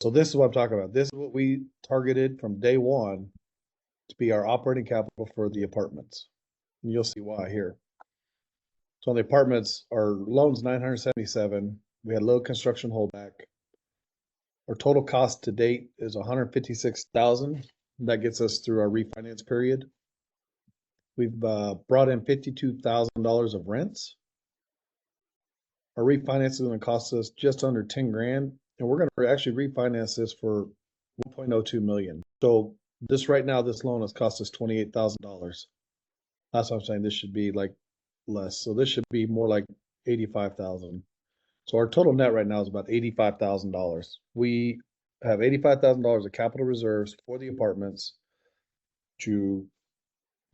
So this is what I'm talking about. This is what we targeted from day one to be our operating capital for the apartments. And you'll see why here. So on the apartments, our loan's 977. We had low construction holdback. Our total cost to date is 156,000. That gets us through our refinance period. We've brought in $52,000 of rents. Our refinance is going to cost us just under 10 grand, and we're going to actually refinance this for 1.02 million. So this right now, this loan has cost us $28,000. That's what I'm saying. This should be like less. So this should be more like 85,000. So our total net right now is about $85,000. We have $85,000 of capital reserves for the apartments to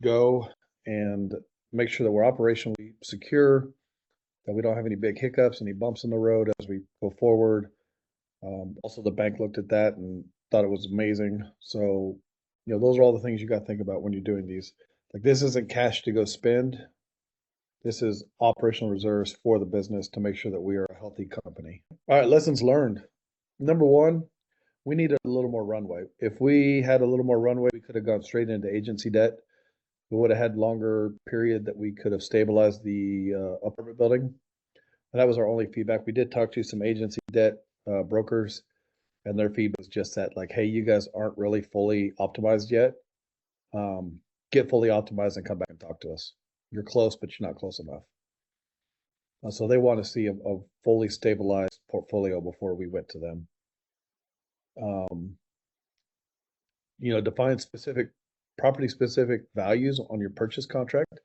go and make sure that we're operationally secure, that we don't have any big hiccups, any bumps in the road as we go forward. Also, the bank looked at that and thought it was amazing. So, those are all the things you got to think about when you're doing these. Like, this isn't cash to go spend. This is operational reserves for the business to make sure that we are a healthy company. All right, lessons learned. Number one, we needed a little more runway. If we had a little more runway, we could have gone straight into agency debt. We would have had longer period that we could have stabilized the apartment building. And that was our only feedback. We did talk to some agency debt brokers, and their feedback was just that, like, hey, you guys aren't really fully optimized yet. Get fully optimized and come back and talk to us. You're close, but you're not close enough. So they want to see a fully stabilized portfolio before we went to them. Define specific property specific values on your purchase contract.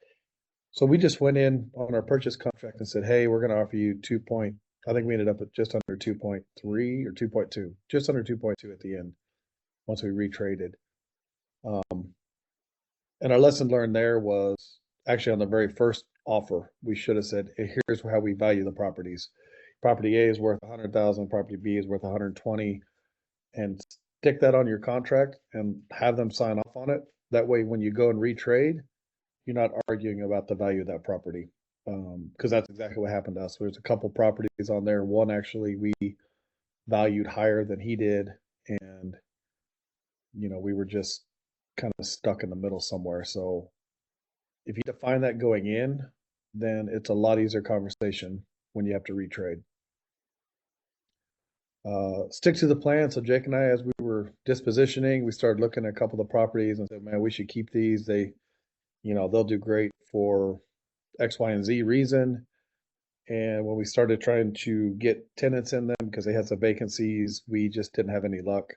So we just went in on our purchase contract and said, hey, we're going to offer you I think we ended up at just under 2.3 or 2.2, just under 2.2 at the end once we retraded. And our lesson learned there was actually on the very first offer, we should have said, hey, here's how we value the properties. Property A is worth 100,000, property B is worth 120, and stick that on your contract and have them sign off on it. That way, when you go and retrade, you're not arguing about the value of that property. Because that's exactly what happened to us. There's a couple properties on there. One actually we valued higher than he did, and we were just kind of stuck in the middle somewhere. So if you define that going in, then it's a lot easier conversation when you have to retrade. Stick to the plan. So Jake and I, as we were dispositioning, we started looking at a couple of the properties and said, man, we should keep these. They'll do great for X, Y, and Z reason. And when we started trying to get tenants in them because they had some vacancies, we just didn't have any luck.